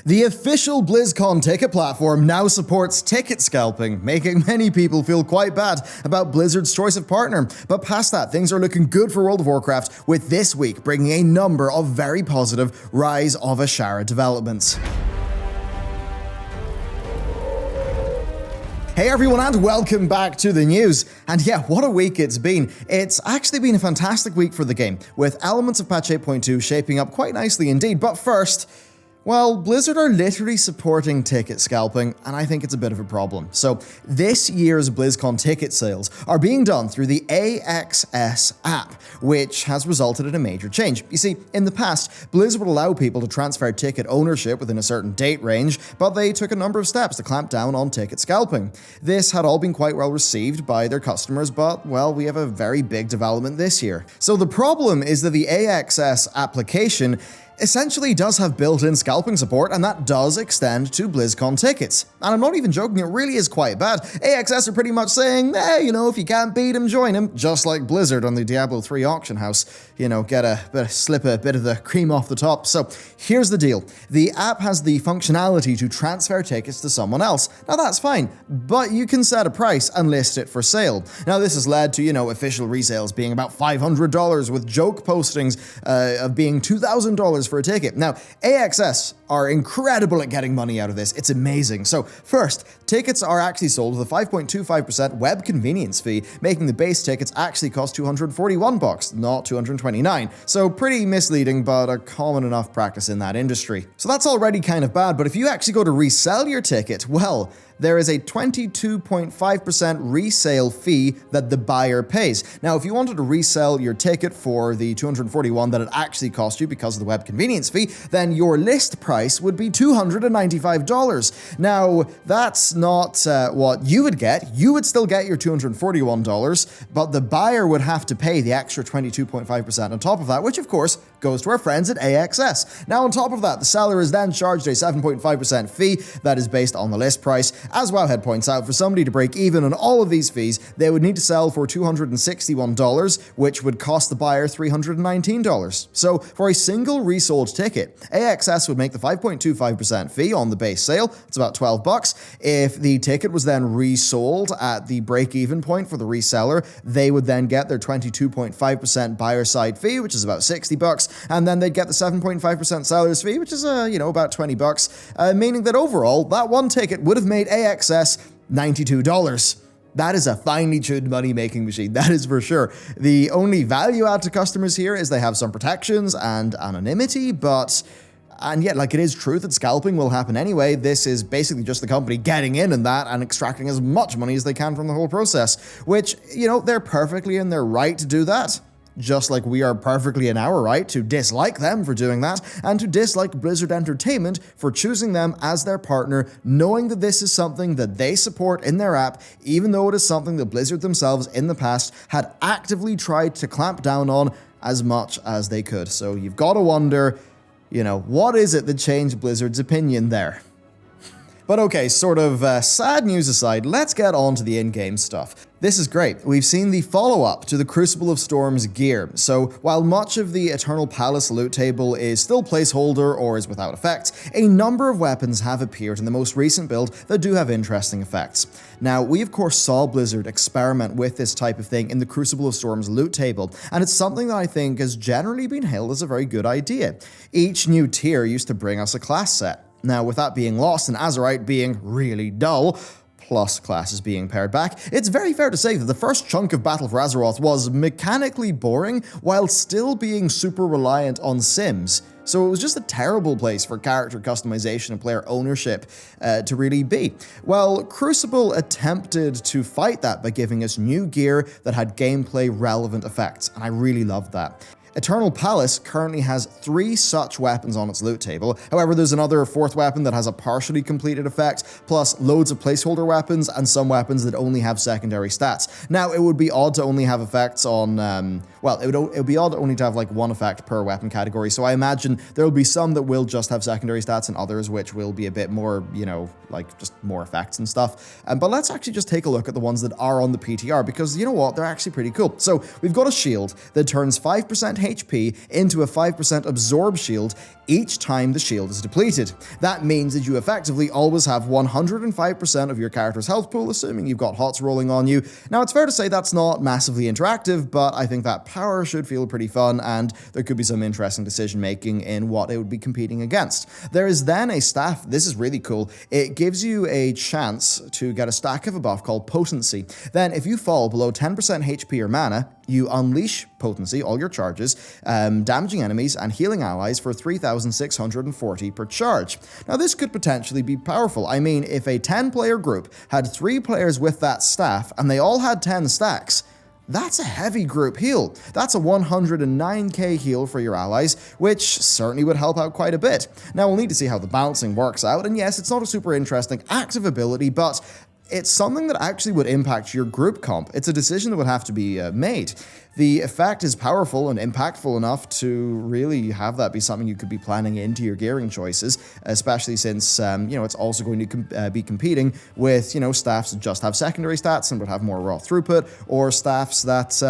The official BlizzCon ticket platform now supports ticket scalping, making many people feel quite bad about Blizzard's choice of partner. But past that, things are looking good for World of Warcraft, with this week bringing a number of very positive Rise of Ashara developments. Hey everyone, and welcome back to the news. And yeah, what a week it's been. It's actually been a fantastic week for the game, with elements of patch 8.2 shaping up quite nicely indeed. But first, well, Blizzard are literally supporting ticket scalping, and I think it's a bit of a problem. So, this year's BlizzCon ticket sales are being done through the AXS app, which has resulted in a major change. You see, in the past, Blizz would allow people to transfer ticket ownership within a certain date range, but they took a number of steps to clamp down on ticket scalping. This had all been quite well received by their customers, but, well, we have a very big development this year. So the problem is that the AXS application essentially does have built-in scalping support, and that does extend to BlizzCon tickets. And I'm not even joking, it really is quite bad. AXS are pretty much saying, hey, you know, if you can't beat him, join him, just like Blizzard on the Diablo 3 auction house. You know, slip a bit of the cream off the top. So here's the deal. The app has the functionality to transfer tickets to someone else. Now that's fine, but you can set a price and list it for sale. Now this has led to, you know, official resales being about $500, with joke postings of being $2,000 for a ticket. Now, AXS are incredible at getting money out of this. It's amazing. So first, tickets are actually sold with a 5.25% web convenience fee, making the base tickets actually cost $241, not $229. So pretty misleading, but a common enough practice in that industry. So that's already kind of bad, but if you actually go to resell your ticket, well, there is a 22.5% resale fee that the buyer pays. Now, if you wanted to resell your ticket for the $241 that it actually cost you because of the web convenience fee, then your list price would be $295. Now, that's not what you would get. You would still get your $241, but the buyer would have to pay the extra 22.5% on top of that, which of course goes to our friends at AXS. Now, on top of that, the seller is then charged a 7.5% fee that is based on the list price. As Wowhead points out, for somebody to break even on all of these fees, they would need to sell for $261, which would cost the buyer $319. So for a single resold ticket, AXS would make the 5.25% fee on the base sale. It's about $12. If the ticket was then resold at the break-even point for the reseller, they would then get their 22.5% buyer side fee, which is about $60, and then they'd get the 7.5% seller's fee, which is about $20, meaning that overall, that one ticket would have made AXS $92. That is a finely tuned money-making machine, that is for sure. The only value add to customers here is they have some protections and anonymity, and yet, like, it is true that scalping will happen anyway. This is basically just the company getting in that and extracting as much money as they can from the whole process, which, you know, they're perfectly in their right to do that. Just like we are perfectly in our right to dislike them for doing that, and to dislike Blizzard Entertainment for choosing them as their partner, knowing that this is something that they support in their app, even though it is something that Blizzard themselves in the past had actively tried to clamp down on as much as they could. So you've got to wonder, you know, what is it that changed Blizzard's opinion there? But okay, sort of sad news aside, let's get on to the in-game stuff. This is great. We've seen the follow-up to the Crucible of Storms gear. So while much of the Eternal Palace loot table is still placeholder or is without effects, a number of weapons have appeared in the most recent build that do have interesting effects. Now, we of course saw Blizzard experiment with this type of thing in the Crucible of Storms loot table, and it's something that I think has generally been hailed as a very good idea. Each new tier used to bring us a class set. Now, with that being lost and Azerite being really dull, plus classes being pared back, it's very fair to say that the first chunk of Battle for Azeroth was mechanically boring while still being super reliant on sims. So it was just a terrible place for character customization and player ownership to really be. Well, Crucible attempted to fight that by giving us new gear that had gameplay relevant effects, and I really loved that. Eternal Palace currently has 3 such weapons on its loot table. However, there's another 4th weapon that has a partially completed effect, plus loads of placeholder weapons and some weapons that only have secondary stats. Now, it would be odd to only have effects on, it would be odd only to have like one effect per weapon category, so I imagine there will be some that will just have secondary stats and others which will be a bit more, you know, like just more effects and stuff. But let's actually just take a look at the ones that are on the PTR, because you know what, they're actually pretty cool. So we've got a shield that turns 5% HP into a 5% absorb shield each time the shield is depleted. That means that you effectively always have 105% of your character's health pool, assuming you've got HOTS rolling on you. Now, it's fair to say that's not massively interactive, but I think that power should feel pretty fun, and there could be some interesting decision-making in what it would be competing against. There is then a staff. This is really cool. It gives you a chance to get a stack of a buff called Potency. Then, if you fall below 10% HP or mana, you unleash Potency, all your charges, damaging enemies and healing allies for 3,640 per charge. Now, this could potentially be powerful. I mean, if a 10-player group had 3 players with that staff and they all had 10 stacks, that's a heavy group heal. That's a 109k heal for your allies, which certainly would help out quite a bit. Now, we'll need to see how the balancing works out, and yes, it's not a super interesting active ability, but it's something that actually would impact your group comp. It's a decision that would have to be made. The effect is powerful and impactful enough to really have that be something you could be planning into your gearing choices, especially since, it's also going to be competing with, staffs that just have secondary stats and would have more raw throughput, or staffs that,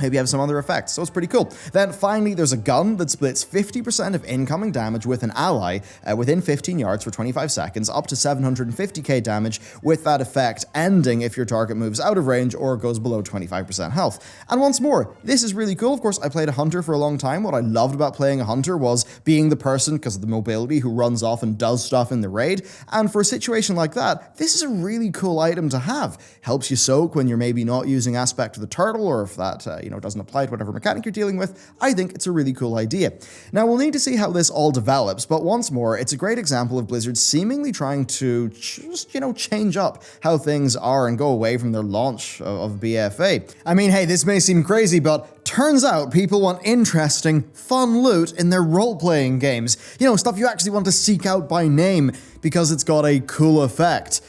maybe have some other effects, so it's pretty cool. Then finally, there's a gun that splits 50% of incoming damage with an ally within 15 yards for 25 seconds, up to 750k damage, with that effect ending if your target moves out of range or goes below 25% health. And once more, this is really cool. Of course, I played a hunter for a long time. What I loved about playing a hunter was being the person, because of the mobility, who runs off and does stuff in the raid. And for a situation like that, this is a really cool item to have. Helps you soak when you're maybe not using Aspect of the Turtle, or if that doesn't apply to whatever mechanic you're dealing with. I think it's a really cool idea. Now, we'll need to see how this all develops, but once more, it's a great example of Blizzard seemingly trying to just, change up how things are and go away from their launch of BFA. I mean, hey, this may seem crazy, but turns out people want interesting, fun loot in their role-playing games. Stuff you actually want to seek out by name because it's got a cool effect.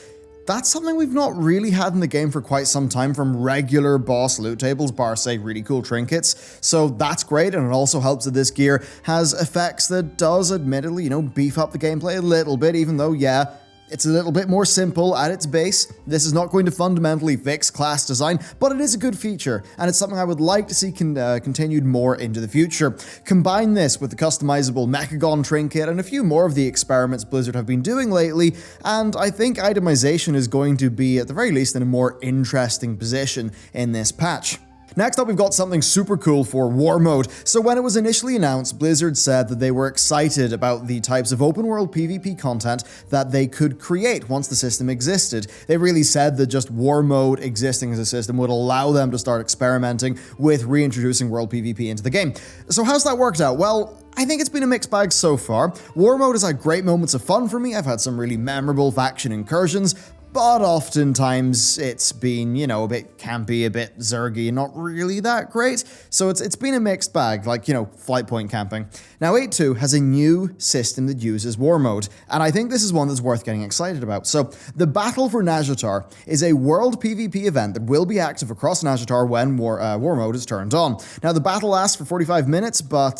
That's something we've not really had in the game for quite some time from regular boss loot tables, bar say really cool trinkets. So that's great, and it also helps that this gear has effects that does admittedly, beef up the gameplay a little bit, even though, yeah, it's a little bit more simple at its base. This is not going to fundamentally fix class design, but it is a good feature, and it's something I would like to see continued more into the future. Combine this with the customizable Mechagon trinket and a few more of the experiments Blizzard have been doing lately, and I think itemization is going to be, at the very least, in a more interesting position in this patch. Next up, we've got something super cool for War Mode. So when it was initially announced, Blizzard said that they were excited about the types of open world PvP content that they could create once the system existed. They really said that just War Mode existing as a system would allow them to start experimenting with reintroducing world PvP into the game. So how's that worked out? Well, I think it's been a mixed bag so far. War Mode has had great moments of fun for me. I've had some really memorable faction incursions, but oftentimes it's been, a bit campy, a bit zergy, not really that great. So it's been a mixed bag, like, flight point camping. Now, 8.2 has a new system that uses War Mode, and I think this is one that's worth getting excited about. So, the Battle for Nazjatar is a world PvP event that will be active across Nazjatar when War Mode is turned on. Now, the battle lasts for 45 minutes, but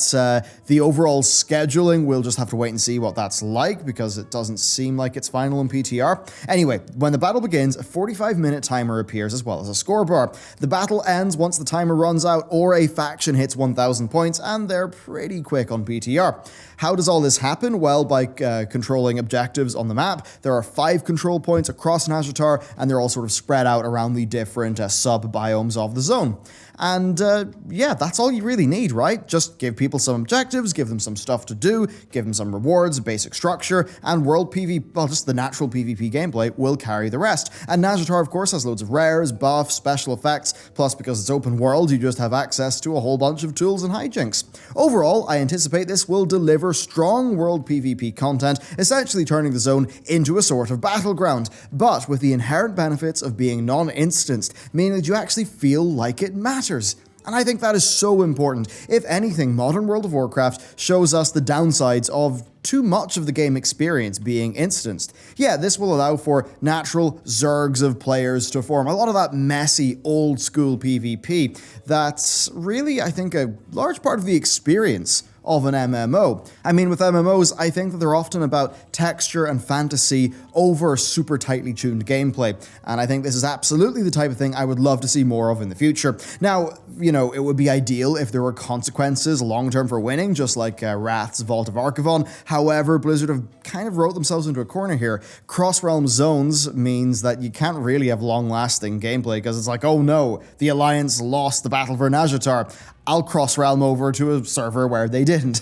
the overall scheduling, we'll just have to wait and see what that's like, because it doesn't seem like it's final in PTR. Anyway, when the battle begins, a 45-minute timer appears as well as a score bar. The battle ends once the timer runs out or a faction hits 1,000 points, and they're pretty quick on PTR. How does all this happen? Well, by controlling objectives on the map. There are 5 control points across Nazjatar, and they're all sort of spread out around the different sub-biomes of the zone. And yeah, that's all you really need, right? Just give people some objectives, give them some stuff to do, give them some rewards, basic structure, and world PvP, well, just the natural PvP gameplay will carry the rest. And Nazjatar, of course, has loads of rares, buffs, special effects, plus because it's open world, you just have access to a whole bunch of tools and hijinks. Overall, I anticipate this will deliver strong world PvP content, essentially turning the zone into a sort of battleground, but with the inherent benefits of being non-instanced, meaning that you actually feel like it matters. And I think that is so important. If anything, modern World of Warcraft shows us the downsides of too much of the game experience being instanced. Yeah, this will allow for natural zergs of players to form. A lot of that messy, old-school PvP that's really, I think, a large part of the experience of an MMO. I mean, with MMOs, I think that they're often about texture and fantasy over super tightly tuned gameplay, and I think this is absolutely the type of thing I would love to see more of in the future. Now, you know, it would be ideal if there were consequences long-term for winning, just like Wrath's Vault of Archivon. However, Blizzard have kind of wrote themselves into a corner here. Cross-realm zones means that you can't really have long-lasting gameplay, because it's like, oh no, the Alliance lost the battle for Nazjatar. I'll cross-realm over to a server where they didn't.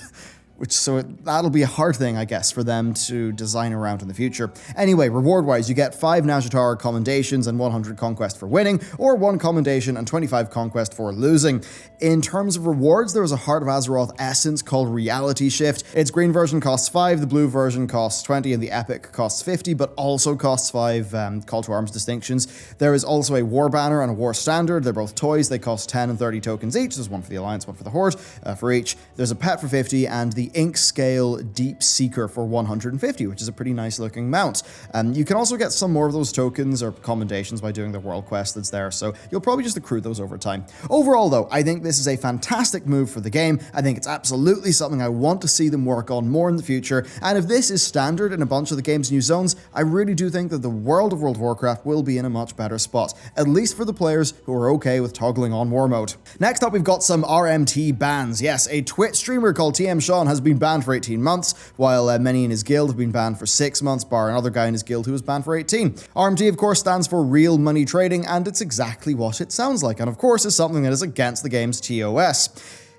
That'll be a hard thing, I guess, for them to design around in the future. Anyway, reward-wise, you get 5 Nazjatar commendations and 100 conquest for winning, or 1 commendation and 25 conquest for losing. In terms of rewards, there is a Heart of Azeroth essence called Reality Shift. Its green version costs 5, the blue version costs 20, and the epic costs 50, but also costs 5 Call to Arms distinctions. There is also a War Banner and a War Standard. They're both toys. They cost 10 and 30 tokens each. There's one for the Alliance, one for the Horde for each. There's a pet for 50, and the Ink Scale Deep Seeker for 150, which is a pretty nice looking mount. You can also get some more of those tokens or commendations by doing the world quest that's there, so you'll probably just accrue those over time. Overall though, I think this is a fantastic move for the game. I think it's absolutely something I want to see them work on more in the future, and if this is standard in a bunch of the game's new zones, I really do think that the world of World of Warcraft will be in a much better spot, at least for the players who are okay with toggling on war mode. Next up, we've got some RMT bans. Yes, a Twitch streamer called TM Sean has been banned for 18 months, while many in his guild have been banned for 6 months, bar another guy in his guild who was banned for 18. RMT, of course, stands for Real Money Trading, and it's exactly what it sounds like, and of course is something that is against the game's TOS.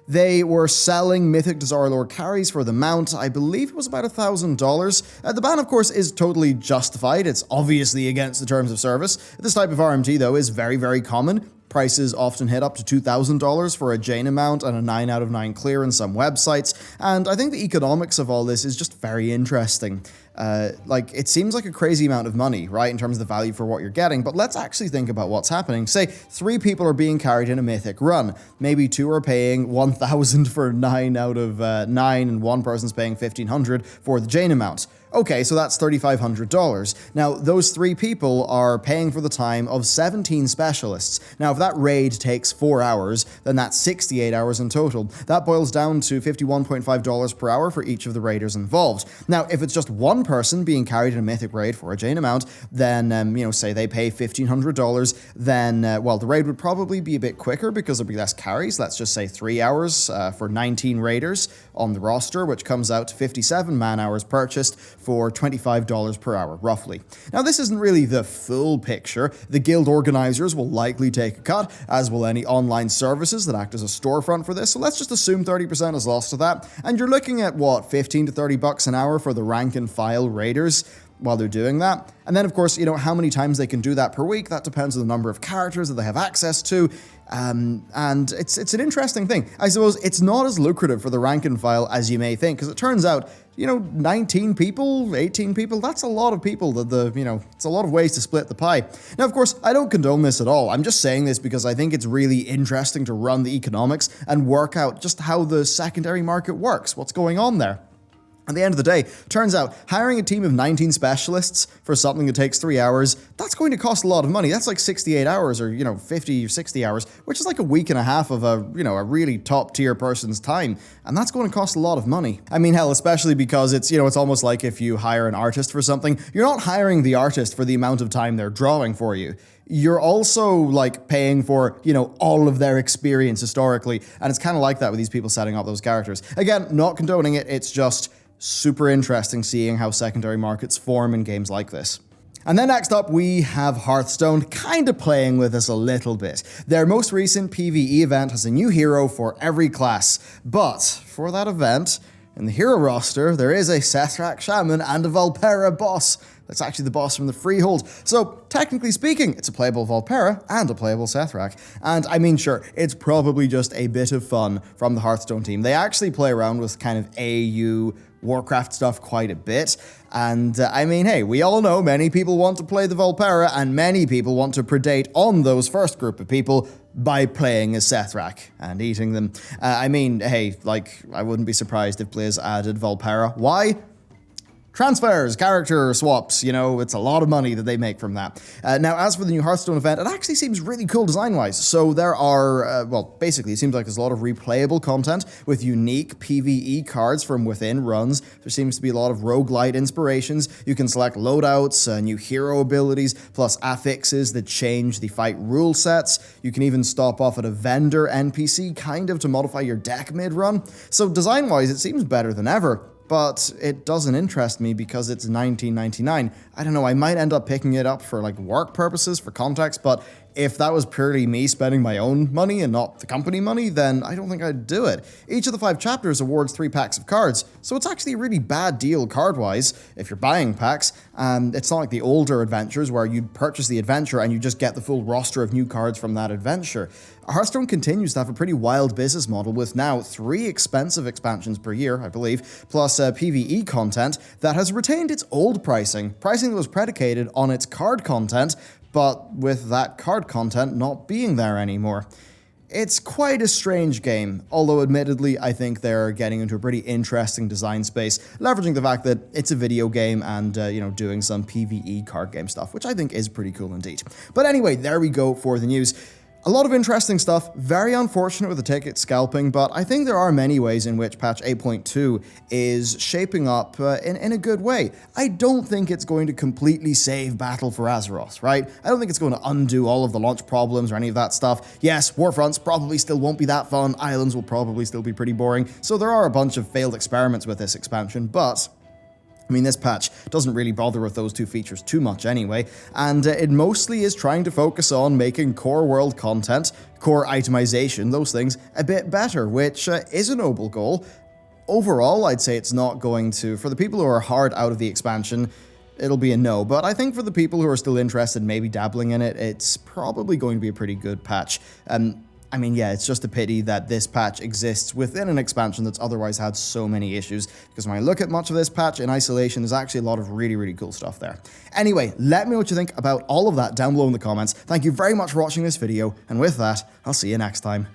They were selling Mythic Dazar'alor carries for the mount. I believe it was about $1,000. The ban, of course, is totally justified. It's obviously against the terms of service. This type of RMT, though, is very, very common. Prices often hit up to $2,000 for a Jaina mount and a 9 out of 9 clear in some websites, and I think the economics of all this is just very interesting. It seems like a crazy amount of money, right, in terms of the value for what you're getting, but let's actually think about what's happening. Say 3 people are being carried in a Mythic run. Maybe 2 are paying $1,000 for 9 out of 9, and 1 person's paying $1,500 for the Jaina mount. Okay, so that's $3,500. Now, those 3 people are paying for the time of 17 specialists. Now, if that raid takes 4 hours, then that's 68 hours in total. That boils down to $51.5 per hour for each of the raiders involved. Now, if it's just 1 person being carried in a Mythic raid for a Jaina mount, then, say they pay $1,500, then, the raid would probably be a bit quicker because there'll be less carries. Let's just say 3 hours for 19 raiders on the roster, which comes out to 57 man-hours purchased for $25 per hour, roughly. Now, this isn't really the full picture. The guild organizers will likely take a cut, as will any online services that act as a storefront for this, so let's just assume 30% is lost to that, and you're looking at, what, 15 to 30 bucks an hour for the rank and file raiders while they're doing that. And then, of course, how many times they can do that per week, that depends on the number of characters that they have access to, and it's an interesting thing. I suppose it's not as lucrative for the rank and file as you may think, because it turns out 19 people, 18 people, that's a lot of people it's a lot of ways to split the pie. Now, of course, I don't condone this at all. I'm just saying this because I think it's really interesting to run the economics and work out just how the secondary market works, what's going on there. At the end of the day, turns out hiring a team of 19 specialists for something that takes 3 hours, that's going to cost a lot of money. That's like 68 hours or, 50 or 60 hours, which is like a week and a half of a really top tier person's time. And that's going to cost a lot of money. I mean, hell, especially because it's almost like if you hire an artist for something, you're not hiring the artist for the amount of time they're drawing for you. You're also paying for, all of their experience historically. And it's kind of like that with these people setting up those characters. Again, not condoning it. It's just super interesting seeing how secondary markets form in games like this. And then next up, we have Hearthstone kind of playing with us a little bit. Their most recent PvE event has a new hero for every class. But for that event, in the hero roster, there is a Sethrak Shaman and a Valpera boss. That's actually the boss from the Freehold. So, technically speaking, it's a playable Valpera and a playable Sethrak. And I mean, sure, it's probably just a bit of fun from the Hearthstone team. They actually play around with kind of AU Warcraft stuff quite a bit. And I mean, hey, we all know many people want to play the Valpera and many people want to predate on those first group of people by playing as Sethrak and eating them. I mean, hey, I wouldn't be surprised if Blizz added Valpera. Why? transfers, character swaps, you know, it's a lot of money that they make from that. Now, as for the new Hearthstone event, it actually seems really cool design-wise. So there are, well, basically, it seems like there's a lot of replayable content with unique PvE cards from within runs. There seems to be a lot of roguelite inspirations. You can select loadouts, new hero abilities, plus affixes that change the fight rule sets. You can even stop off at a vendor NPC, kind of, to modify your deck mid-run. So design-wise, it seems better than ever. But it doesn't interest me because it's $19.99. I don't know, I might end up picking it up for like work purposes, for context, but if that was purely me spending my own money and not the company money, then I don't think I'd do it. Each of the 5 chapters awards 3 packs of cards, so it's actually a really bad deal card-wise if you're buying packs. It's not like the older adventures where you'd purchase the adventure and you just get the full roster of new cards from that adventure. Hearthstone continues to have a pretty wild business model with now 3 expensive expansions per year, I believe, plus PvE content that has retained its old pricing that was predicated on its card content, but with that card content not being there anymore. It's quite a strange game, although admittedly I think they're getting into a pretty interesting design space, leveraging the fact that it's a video game and, you know, doing some PvE card game stuff, which I think is pretty cool indeed. But anyway, there we go for the news. A lot of interesting stuff, very unfortunate with the ticket scalping, but I think there are many ways in which patch 8.2 is shaping up in a good way. I don't think it's going to completely save Battle for Azeroth, right? I don't think it's going to undo all of the launch problems or any of that stuff. Yes, Warfronts probably still won't be that fun, Islands will probably still be pretty boring, so there are a bunch of failed experiments with this expansion, but I mean, this patch doesn't really bother with those 2 features too much anyway, and it mostly is trying to focus on making core world content, core itemization, those things, a bit better, which is a noble goal. Overall, I'd say it's not going to, for the people who are hard out of the expansion, it'll be a no, but I think for the people who are still interested, maybe dabbling in it, it's probably going to be a pretty good patch. I mean, yeah, it's just a pity that this patch exists within an expansion that's otherwise had so many issues, because when I look at much of this patch in isolation, there's actually a lot of really, really cool stuff there. Anyway, let me know what you think about all of that down below in the comments. Thank you very much for watching this video, and with that, I'll see you next time.